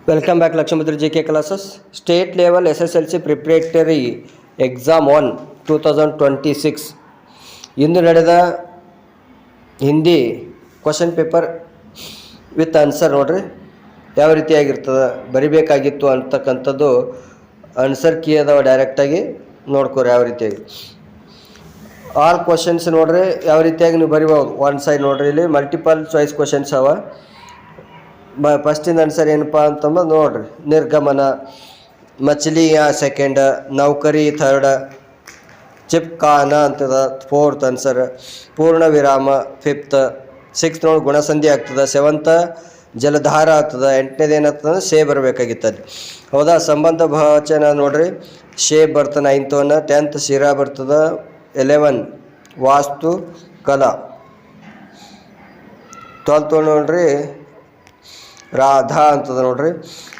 Welcome back Lakshmudra JK classes. State level SSLC preparatory exam 1 2026 ಇಂದು ನಡೆದ Hindi question paper with answer ನೋಡ್ರಿ ಯಾವ ರೀತಿಯಾಗಿರ್ತದೆ ಬರಿಬೇಕಾಗಿತ್ತು ಅಂತಕ್ಕಂಥದ್ದು answer key ಅದಾವ ಡೈರೆಕ್ಟಾಗಿ ನೋಡ್ಕೋರಿ ಯಾವ ರೀತಿಯಾಗಿ ಆಲ್ ಕ್ವಶನ್ಸ್ ನೋಡ್ರಿ ಯಾವ ರೀತಿಯಾಗಿ ನೀವು ಬರಿಬೋದು ಒನ್ ಸೈಡ್ ನೋಡ್ರಿ ಇಲ್ಲಿ ಮಲ್ಟಿಪಲ್ ಚಾಯ್ಸ್ ಕ್ವಶನ್ಸ್ ಅವ ಫಸ್ಟಿಂದ ಆನ್ಸರ್ ಏನಪ್ಪ ಅಂತಂಬುದು ನೋಡ್ರಿ ನಿರ್ಗಮನ ಮಚ್ಲಿಯ ಸೆಕೆಂಡ್ ನೌಕರಿ ಥರ್ಡ್ ಚಿಪ್ಕಾನ ಅಂತದ ಫೋರ್ತ್ ಆನ್ಸರ್ ಪೂರ್ಣ ವಿರಾಮ ಫಿಫ್ತ್ ಸಿಕ್ಸ್ತ್ ನೋಡಿ ಗುಣಸಂಧಿ ಆಗ್ತದೆ ಸೆವೆಂತ್ ಜಲಧಾರ ಆಗ್ತದೆ ಎಂಟನೇದು ಏನಾಗ್ತದೆ ಶೇ ಬರಬೇಕಾಗಿತ್ತು ಅಲ್ಲಿ ಹೌದಾ ಸಂಬಂಧ ಭಾವಚನ ನೋಡ್ರಿ ಶೇ ಬರ್ತದೆ ನೈನ್ತ್ ಒನ್ ಟೆಂತ್ ಶಿರಾ ಬರ್ತದೆ 11 ವಾಸ್ತು ಕಲಾ 12th ನೋಡ್ರಿ ರಾಧಾ ಅಂತದ ನೋಡ್ರಿ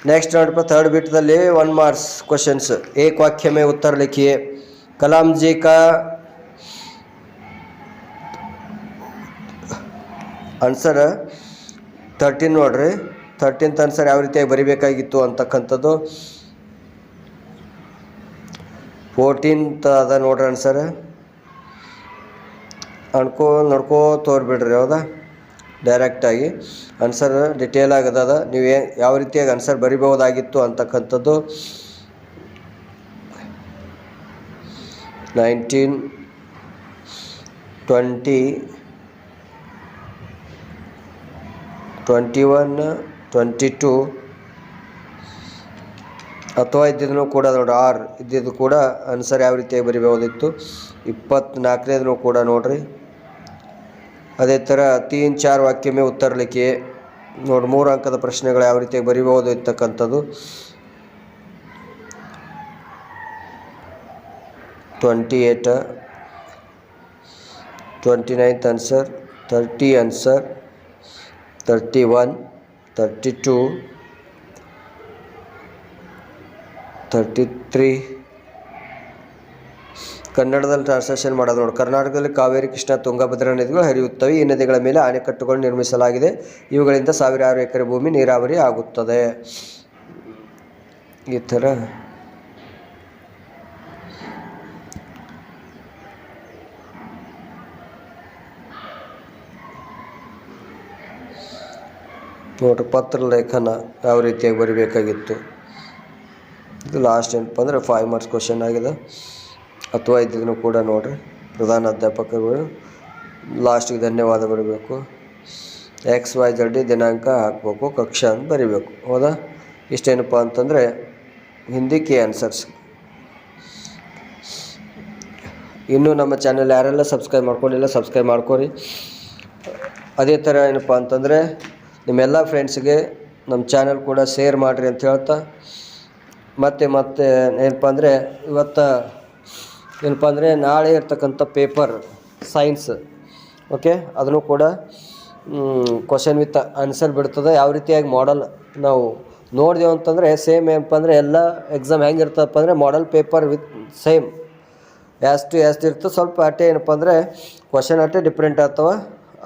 ನೆಕ್ಸ್ಟ್ ನೋಡ್ರಪ್ಪ ಥರ್ಡ್ ಬಿಟ್ದಲ್ಲಿ 1 ಮಾರ್ಕ್ಸ್ ಕ್ವಶನ್ಸ್ एक वाक्य में उत्तर लिखिए कलाम जी का ಆನ್ಸರ್ 13 ನೋಡ್ರಿ 13th ಆನ್ಸರ್ ಯಾವ ರೀತಿಯಾಗಿ ಬರಿಬೇಕಾಗಿತ್ತು ಅಂತಕ್ಕಂಥದ್ದು 14th ಅದ ನೋಡ್ರಿ ಆನ್ಸರ್ ನೋಡ್ಕೋ ತೋರ್ಬಿಡ್ರಿ ಹೌದಾ ಡೈರೆಕ್ಟಾಗಿ ಆನ್ಸರ್ ಡಿಟೇಲ್ ಆಗದ ನೀವು ಯಾವ ರೀತಿಯಾಗಿ ಆನ್ಸರ್ ಬರಿಬಹುದಾಗಿತ್ತು ಅಂತಕ್ಕಂಥದ್ದು 19 20 21 22 ಅಥವಾ ಇದ್ದಿದ್ದನ್ನು ಕೂಡ ನೋಡ್ರಿ ಆರ್ ಇದ್ದಿದ್ದು ಕೂಡ ಆನ್ಸರ್ ಯಾವ ರೀತಿಯಾಗಿ ಬರಿಬಹುದಿತ್ತು 24ನೇದನ್ನು ಕೂಡ ನೋಡ್ರಿ ಅದೇ ಥರ 3-4 ವಾಕ್ಯ ಮೇ ಉತ್ತರ ಲಿಖಿए ನೋಡಿ 3 ಅಂಕದ ಪ್ರಶ್ನೆಗಳು ಯಾವ ರೀತಿಯಾಗಿ ಬರಿಬಹುದು ಇರ್ತಕ್ಕಂಥದ್ದು 28 29th ಆನ್ಸರ್ 30 ಆನ್ಸರ್ 31 32 33 ಕನ್ನಡದಲ್ಲಿ ಟ್ರಾನ್ಸ್ಲೇಷನ್ ಮಾಡೋದು ನೋಡಿ ಕರ್ನಾಟಕದಲ್ಲಿ ಕಾವೇರಿ ಕೃಷ್ಣ ತುಂಗಭದ್ರಾ ನದಿಗಳು ಹರಿಯುತ್ತವೆ ಈ ನದಿಗಳ ಮೇಲೆ ಅಣೆಕಟ್ಟುಗಳು ನಿರ್ಮಿಸಲಾಗಿದೆ ಇವುಗಳಿಂದ ಸಾವಿರಾರು ಎಕರೆ ಭೂಮಿ ನೀರಾವರಿ ಆಗುತ್ತದೆ ಈ ಥರ ನೋಡ್ರಿ ಪತ್ರ ಲೇಖನ ಯಾವ ರೀತಿಯಾಗಿ ಬರಿಬೇಕಾಗಿತ್ತು ಇದು ಲಾಸ್ಟ್ ಏನಪ್ಪ ಅಂದರೆ 5 ಮಾರ್ಕ್ಸ್ ಕ್ವಶನ್ ಆಗಿದೆ ಅಥವಾ ಇದನ್ನು ಕೂಡ ನೋಡ್ರಿ ಪ್ರಧಾನ ಅಧ್ಯಾಪಕರುಗಳು ಲಾಸ್ಟಿಗೆ ಧನ್ಯವಾದ ಬರೀಬೇಕು XYZ ದಿನಾಂಕ ಹಾಕಬೇಕು ಕಕ್ಷಾ ಅಂತ ಬರಿಬೇಕು ಹೌದಾ ಇಷ್ಟೇನಪ್ಪ ಅಂತಂದರೆ ಹಿಂದಿಕ್ಕೆ ಆನ್ಸರ್ಸ್ ಇನ್ನೂ ನಮ್ಮ ಚಾನಲ್ ಯಾರೆಲ್ಲ ಸಬ್ಸ್ಕ್ರೈಬ್ ಮಾಡ್ಕೊಂಡಿಲ್ಲ ಸಬ್ಸ್ಕ್ರೈಬ್ ಮಾಡ್ಕೊರಿ ಅದೇ ಥರ ಏನಪ್ಪ ಅಂತಂದರೆ ನಿಮ್ಮೆಲ್ಲ ಫ್ರೆಂಡ್ಸ್ಗೆ ನಮ್ಮ ಚಾನಲ್ ಕೂಡ ಶೇರ್ ಮಾಡಿರಿ ಅಂತ ಹೇಳ್ತಾ ಮತ್ತೆ ಏನಪ್ಪ ಅಂದರೆ ಏನಪ್ಪ ಅಂದರೆ ನಾಳೆ ಇರ್ತಕ್ಕಂಥ ಪೇಪರ್ ಸೈನ್ಸ್ ಓಕೆ ಅದನ್ನು ಕೂಡ ಕ್ವಶನ್ ವಿತ್ ಆನ್ಸರ್ ಬಿಡ್ತದೆ ಯಾವ ರೀತಿಯಾಗಿ ಮಾಡಲ್ ನಾವು ನೋಡಿದೆವು ಅಂತಂದರೆ ಸೇಮ್ ಏನಪ್ಪ ಅಂದರೆ ಎಲ್ಲ ಎಕ್ಸಾಮ್ ಹೆಂಗಿರ್ತದಪ್ಪ ಅಂದರೆ ಮಾಡಲ್ ಪೇಪರ್ ವಿತ್ ಸೇಮ್ ಎಷ್ಟು ಇರ್ತದೆ ಸ್ವಲ್ಪ ಅಟ್ಟೆ ಏನಪ್ಪ ಅಂದರೆ ಕ್ವಶನ್ ಅಟ್ಟೆ ಡಿಫ್ರೆಂಟ್ ಆಗ್ತವೆ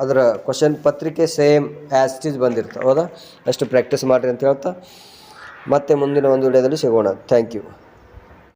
ಅದರ ಕ್ವಶನ್ ಪತ್ರಿಕೆ ಸೇಮ್ ಆ್ಯಸ್ಟೀಸ್ ಬಂದಿರ್ತವೆ ಹೌದಾ ಅಷ್ಟು ಪ್ರಾಕ್ಟೀಸ್ ಮಾಡಿರಿ ಅಂತ ಹೇಳ್ತಾ ಮತ್ತೆ ಮುಂದಿನ ಒಂದು ವಿಡಿಯೋದಲ್ಲಿ ಸಿಗೋಣ ಥ್ಯಾಂಕ್ ಯು